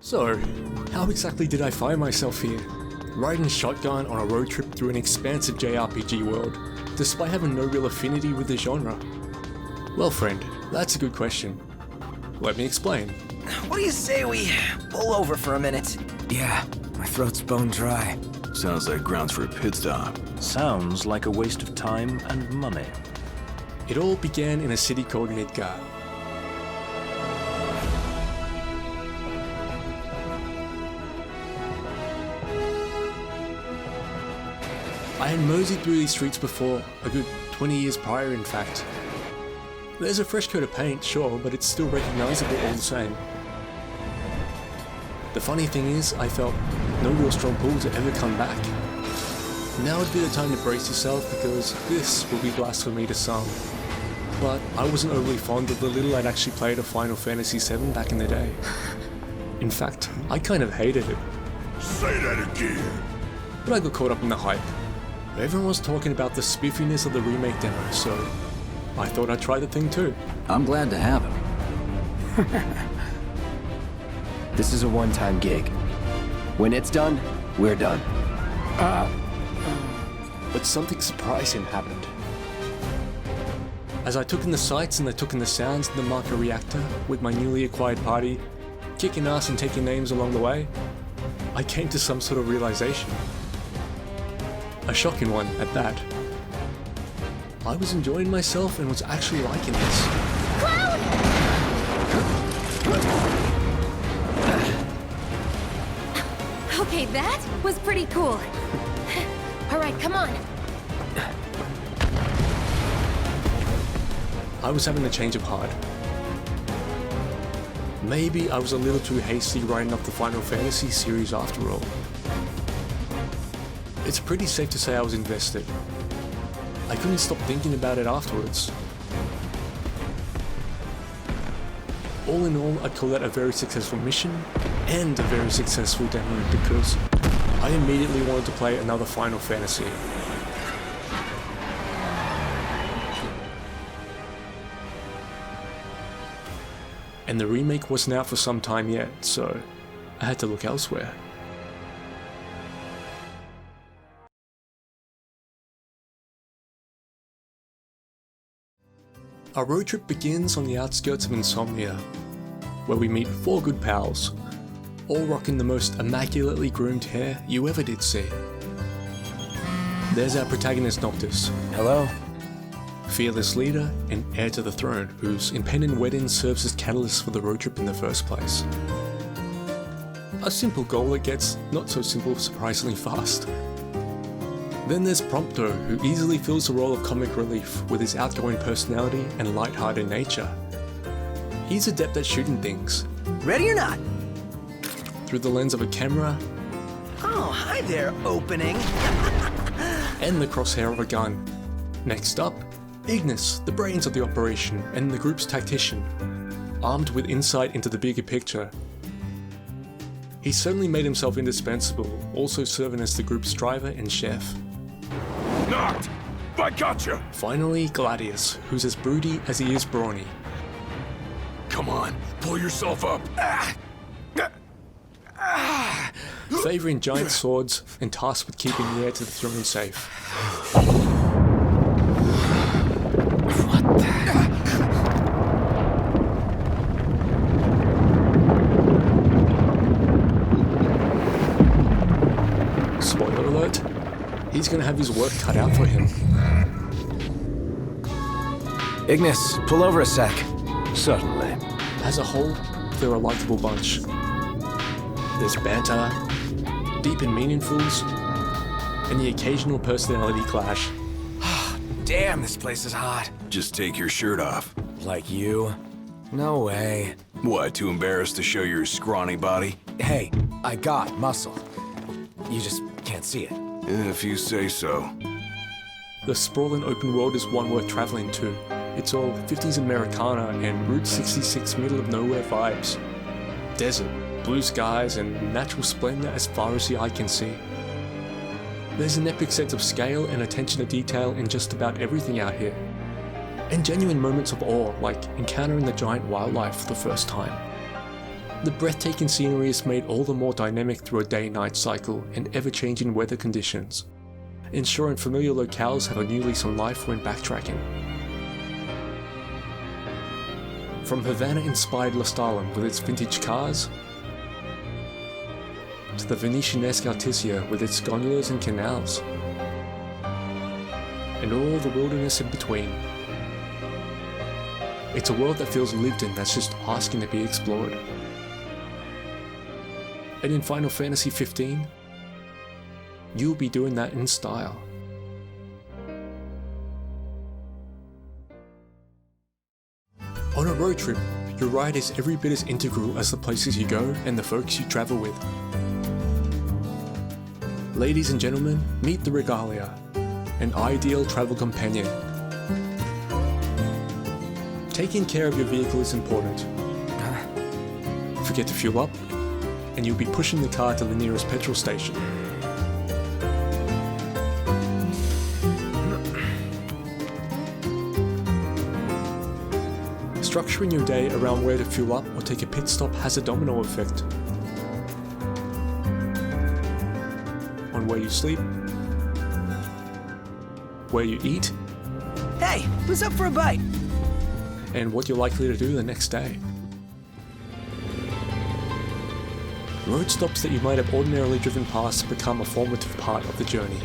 So, how exactly did I find myself here? Riding shotgun on a road trip through an expansive JRPG world, despite having no real affinity with the genre? Well friend, that's a good question. Let me explain. What do you say we pull over for a minute? Yeah, my throat's bone dry. Sounds like grounds for a pit stop. Sounds like a waste of time and money. It all began in a city called Midgar. I had moseyed through these streets before, a good 20 years prior in fact. There's a fresh coat of paint, sure, but it's still recognisable all the same. The funny thing is, I felt no real strong pull to ever come back. Now would be the time to brace yourself because this will be blasphemy to some. But I wasn't overly fond of the little I'd actually played of Final Fantasy VII back in the day. In fact, I kind of hated it. Say that again! But I got caught up in the hype. Everyone was talking about the spoofiness of the remake demo, so I thought I'd try the thing too. I'm glad to have him. This is a one-time gig. When it's done, we're done. But something surprising happened. As I took in the sights and I took in the sounds of the Marker Reactor with my newly acquired party, kicking ass and taking names along the way, I came to some sort of realization. A shocking one at that. I was enjoying myself and was actually liking this. Okay, that was pretty cool. Alright, come on. I was having a change of heart. Maybe I was a little too hasty writing up the Final Fantasy series after all. It's pretty safe to say I was invested. I couldn't stop thinking about it afterwards. All in all, I'd call that a very successful mission and a very successful demo because I immediately wanted to play another Final Fantasy. And the remake wasn't out for some time yet, so I had to look elsewhere. Our road trip begins on the outskirts of Insomnia, where we meet 4 good pals, all rocking the most immaculately groomed hair you ever did see. There's our protagonist Noctis. Hello? Fearless leader and heir to the throne, whose impending wedding serves as catalyst for the road trip in the first place. A simple goal that gets not so simple surprisingly fast. Then there's Prompto, who easily fills the role of comic relief with his outgoing personality and light-hearted nature. He's adept at shooting things. Ready or not? Through the lens of a camera Oh, hi there, opening. and the crosshair of a gun. Next up, Ignis, the brains of the operation and the group's tactician, armed with insight into the bigger picture. He certainly made himself indispensable, also serving as the group's driver and chef. Knocked! I gotcha! Finally, Gladius, who's as broody as he is brawny. Come on, pull yourself up! Favouring giant swords and tasked with keeping the heir to the throne safe. What the... Spoiler alert, he's gonna have his work cut out for him. Ignis, pull over a sec. Certainly. As a whole, they're a likeable bunch. There's banter, deep and meaningfuls, and the occasional personality clash. Damn, this place is hot. Just take your shirt off. Like you? No way. What, too embarrassed to show your scrawny body? Hey, I got muscle. You just can't see it. If you say so. The sprawling open world is one worth travelling to. It's all 50s Americana and Route 66 middle of nowhere vibes. Desert, blue skies, and natural splendor as far as the eye can see. There's an epic sense of scale and attention to detail in just about everything out here. And genuine moments of awe, like encountering the giant wildlife for the first time. The breathtaking scenery is made all the more dynamic through a day-night cycle and ever-changing weather conditions, ensuring familiar locales have a new lease on life when backtracking. From Havana-inspired Lestalem with its vintage cars, to the Venetian-esque Artesia with its gondolas and canals, and all the wilderness in between. It's a world that feels lived in that's just asking to be explored. And in Final Fantasy XV, you'll be doing that in style. On a road trip, your ride is every bit as integral as the places you go and the folks you travel with. Ladies and gentlemen, meet the Regalia, an ideal travel companion. Taking care of your vehicle is important. Forget to fuel up, and you'll be pushing the car to the nearest petrol station. Structuring your day around where to fuel up or take a pit stop has a domino effect on where you sleep, where you eat, Hey, who's up for a bite? and what you're likely to do the next day. Road stops that you might have ordinarily driven past become a formative part of the journey.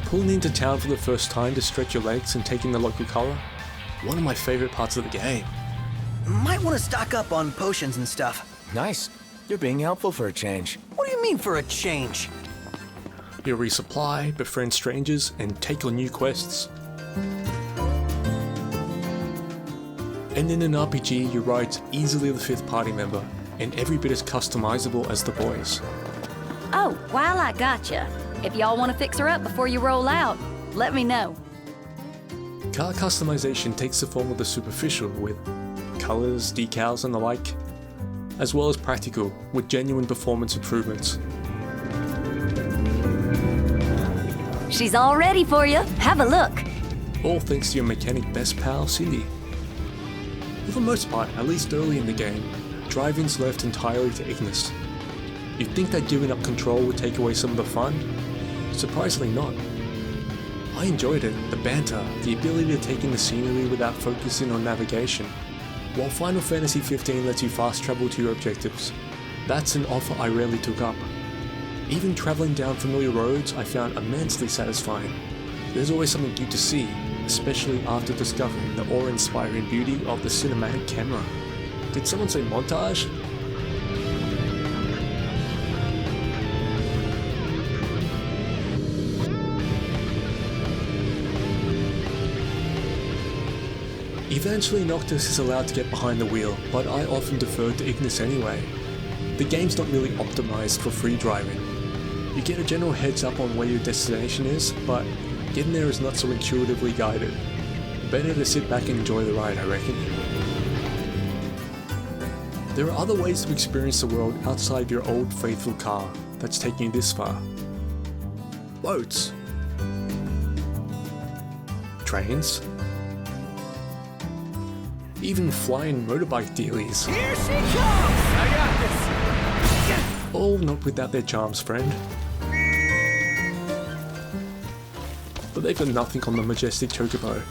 Pulling into town for the first time to stretch your legs and take in the local colour, one of my favourite parts of the game. Might want to stock up on potions and stuff. Nice. You're being helpful for a change. What do you mean for a change? You'll resupply, befriend strangers, and take on new quests. And in an RPG, your ride's easily the fifth party member, and every bit as customizable as the boys. Oh, while I gotcha, if y'all want to fix her up before you roll out, let me know. Car customization takes the form of the superficial with colours, decals and the like, as well as practical with genuine performance improvements. She's all ready for you. Have a look. All thanks to your mechanic best pal, Cindy. For the most part, at least early in the game, drive-ins left entirely to Ignis. You'd think that giving up control would take away some of the fun? Surprisingly not. I enjoyed it, the banter, the ability to take in the scenery without focusing on navigation. While Final Fantasy XV lets you fast travel to your objectives, that's an offer I rarely took up. Even travelling down familiar roads I found immensely satisfying. There's always something new to see, especially after discovering the awe-inspiring beauty of the cinematic camera. Did someone say montage? Eventually Noctis is allowed to get behind the wheel, but I often defer to Ignis anyway. The game's not really optimised for free driving. You get a general heads up on where your destination is, but getting there is not so intuitively guided. Better to sit back and enjoy the ride, I reckon. There are other ways to experience the world outside your old faithful car that's taken you this far. Boats. Trains. Even flying motorbike dealies. Here she comes! I got this! All not without their charms, friend. But they've got nothing on the majestic Chocobo.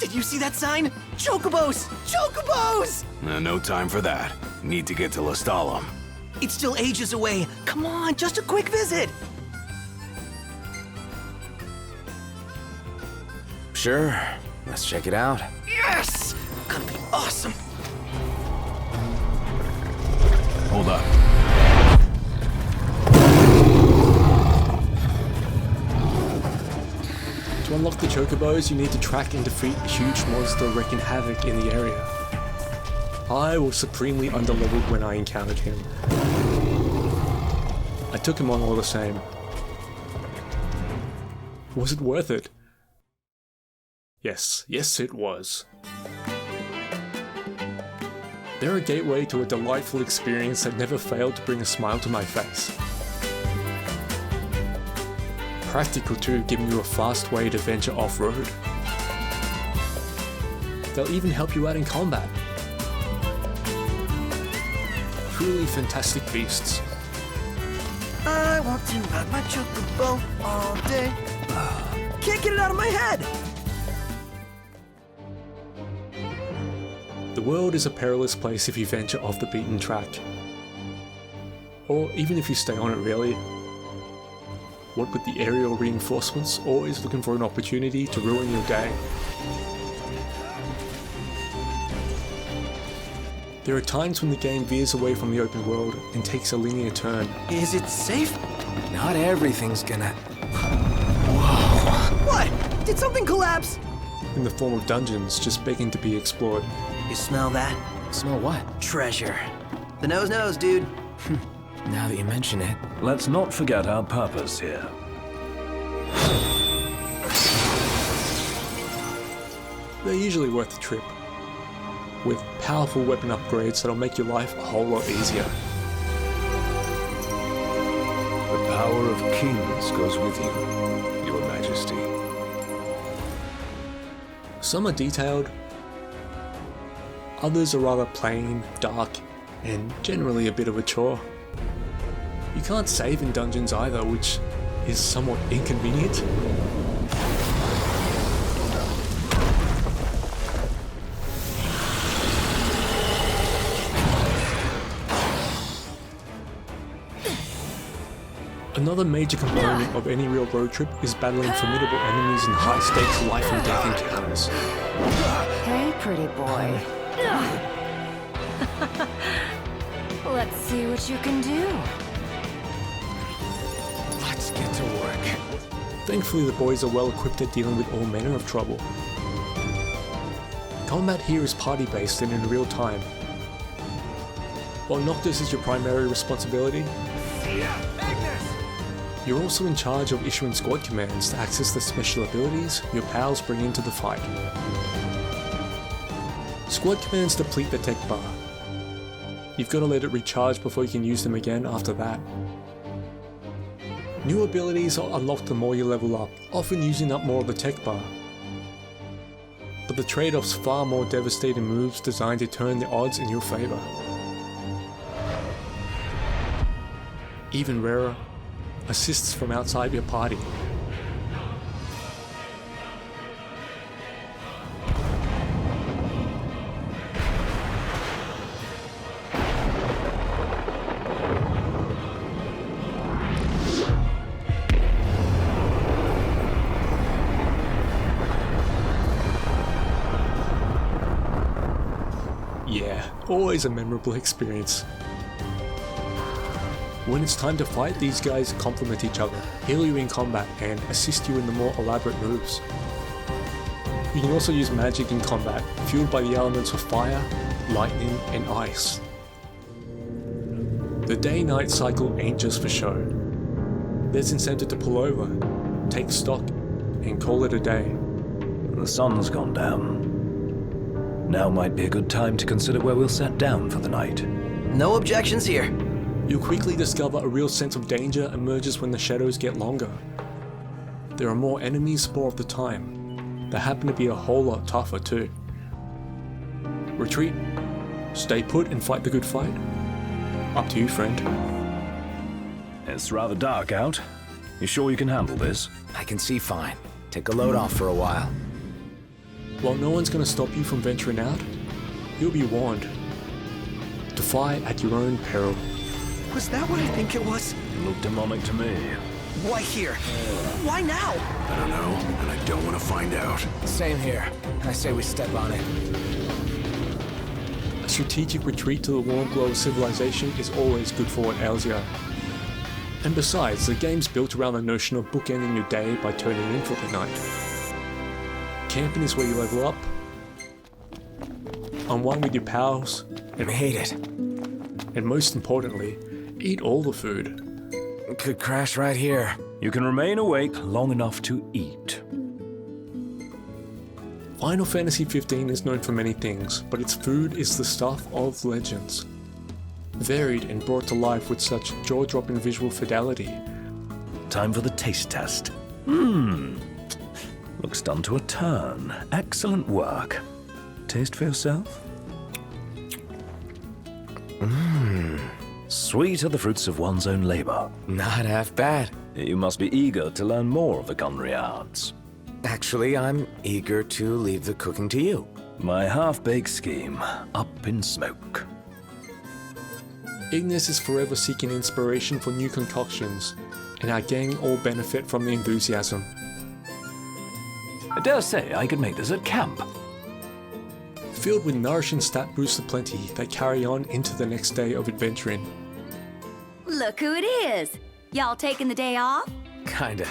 Did you see that sign? Chocobos! Chocobos! No time for that. Need to get to Lestalem. It's still ages away. Come on, just a quick visit. Sure. Let's check it out. Yes! Gonna be awesome. Hold up. To unlock the Chocobos, you need to track and defeat a huge monster wreaking havoc in the area. I was supremely underleveled when I encountered him. I took him on all the same. Was it worth it? Yes it was. They're a gateway to a delightful experience that never failed to bring a smile to my face. Practical too, giving you a fast way to venture off-road. They'll even help you out in combat. truly fantastic beasts. I want to ride my chocobo all day. Can't get it out of my head! The world is a perilous place if you venture off the beaten track. Or even if you stay on it really. What with the aerial reinforcements always looking for an opportunity to ruin your day. There are times when the game veers away from the open world and takes a linear turn. Is it safe? Not everything's gonna... What? Did something collapse? In the form of dungeons just begging to be explored. You smell that? Smell what? Treasure. The nose knows, dude. Now that you mention it. Let's not forget our purpose here. They're usually worth the trip, with powerful weapon upgrades that'll make your life a whole lot easier. The power of kings goes with you, Your Majesty. Some are detailed, others are rather plain, dark, and generally a bit of a chore. You can't save in dungeons either, which is somewhat inconvenient. Another major component of any real road trip is battling formidable enemies in high-stakes life and death encounters. Hey, pretty boy. Let's see what you can do. Let's get to work. Thankfully, the boys are well equipped at dealing with all manner of trouble. Combat here is party-based and in real time. While Noctis is your primary responsibility, you're also in charge of issuing squad commands to access the special abilities your pals bring into the fight. Squad commands deplete the tech bar. You've got to let it recharge before you can use them again after that. New abilities are unlocked the more you level up, often using up more of the tech bar. But the trade-off's far more devastating moves designed to turn the odds in your favour. Even rarer, assists from outside your party. Yeah, always a memorable experience. When it's time to fight, these guys complement each other, heal you in combat, and assist you in the more elaborate moves. You can also use magic in combat, fueled by the elements of fire, lightning, and ice. The day-night cycle ain't just for show. There's incentive to pull over, take stock, and call it a day. The sun's gone down. Now might be a good time to consider where we'll set down for the night. No objections here. You'll quickly discover a real sense of danger emerges when the shadows get longer. There are more enemies more of the time. They happen to be a whole lot tougher too. Retreat, stay put and fight the good fight. Up to you, friend. It's rather dark out. You sure you can handle this? I can see fine. Take a load off for a while. While no one's going to stop you from venturing out, you'll be warned. Defy at your own peril. Was that what I think it was? It looked demonic to me. Why here? Why now? I don't know, and I don't want to find out. Same here. I say we step on it. A strategic retreat to the warm glow of civilization is always good for what ails you. And besides, the game's built around the notion of bookending your day by turning in for the night. Camping is where you level up, unwind with your pals, I hate it. and most importantly, eat all the food. Could crash right here. You can remain awake long enough to eat. Final Fantasy XV is known for many things, but its food is the stuff of legends. Varied and brought to life with such jaw-dropping visual fidelity. Time for the taste test. Looks done to a turn. Excellent work. Taste for yourself? Sweet are the fruits of one's own labor. Not half bad. You must be eager to learn more of the culinary arts. Actually, I'm eager to leave the cooking to you. My half-baked scheme, up in smoke. Ignis is forever seeking inspiration for new concoctions, and our gang all benefit from the enthusiasm. I dare say I could make this at camp. Filled with nourishing stat boosts aplenty that carry on into the next day of adventuring. Look who it is. Y'all taking the day off? Kinda.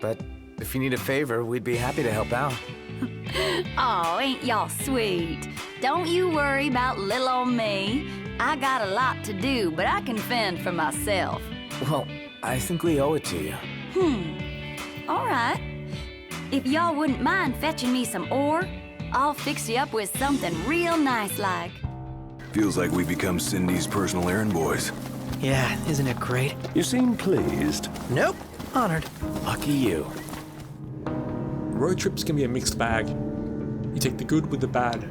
But if you need a favor, we'd be happy to help out. Aw, ain't y'all sweet. Don't you worry about little old me. I got a lot to do, but I can fend for myself. Well, I think we owe it to you. All right. If y'all wouldn't mind fetching me some ore, I'll fix you up with something real nice like. Feels like we become Cindy's personal errand boys. Yeah, isn't it great? You seem pleased. Nope. Honored. Lucky you. Road trips can be a mixed bag. You take the good with the bad.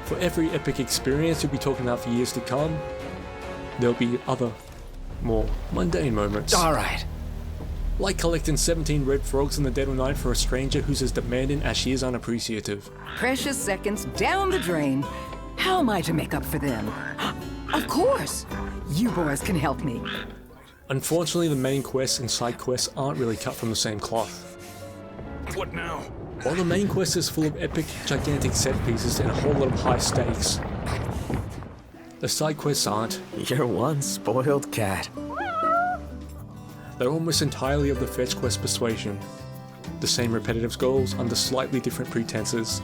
For every epic experience you'll be talking about for years to come, there'll be other, more mundane moments. Alright. Like collecting 17 red frogs in the dead of night for a stranger who's as demanding as she is unappreciative. Precious seconds down the drain. How am I to make up for them? Of course! You boys can help me. Unfortunately, the main quests and side quests aren't really cut from the same cloth. What now? While the main quest is full of epic, gigantic set pieces and a whole lot of high stakes, the side quests aren't. You're one spoiled cat. They're almost entirely of the fetch quest persuasion. The same repetitive goals under slightly different pretenses.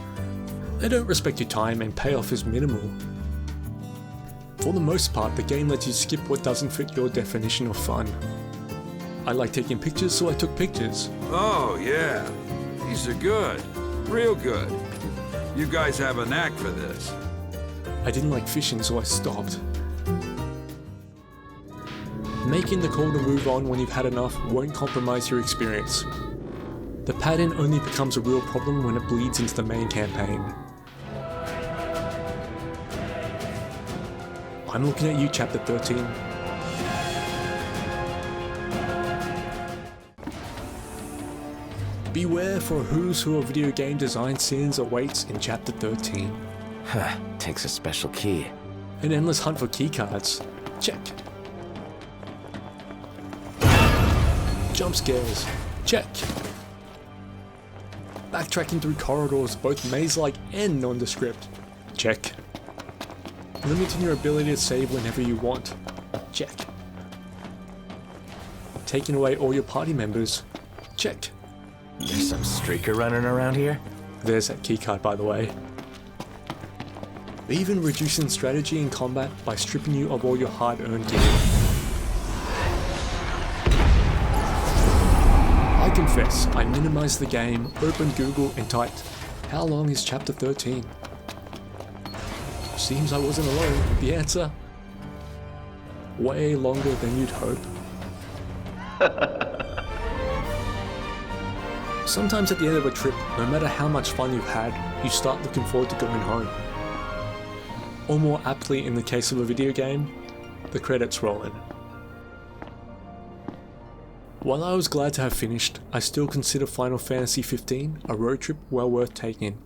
They don't respect your time and payoff is minimal. For the most part, the game lets you skip what doesn't fit your definition of fun. I like taking pictures, so I took pictures. Oh, yeah. These are good. Real good. You guys have a knack for this. I didn't like fishing, so I stopped. Making the call to move on when you've had enough won't compromise your experience. The pattern only becomes a real problem when it bleeds into the main campaign. I'm looking at you, Chapter 13. Beware, for a who's who of video game design sins awaits in Chapter 13. Takes a special key. An endless hunt for keycards. Check. Jump scares. Check. Backtracking through corridors, both maze-like and nondescript. Check. Limiting your ability to save whenever you want. Check. Taking away all your party members. Check. There's some streaker running around here? There's that keycard, by the way. Even reducing strategy in combat by stripping you of all your hard-earned gear. I confess, I minimized the game, opened Google and typed, "How long is Chapter 13? Seems I wasn't alone. The answer? Way longer than you'd hope. Sometimes at the end of a trip, no matter how much fun you've had, you start looking forward to going home. Or more aptly in the case of a video game, the credits roll in. While I was glad to have finished, I still consider Final Fantasy XV a road trip well worth taking.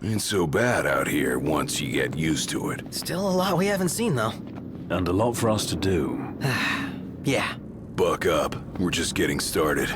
Ain't so bad out here once you get used to it. Still a lot we haven't seen, though. And a lot for us to do. Yeah. Buck up. We're just getting started.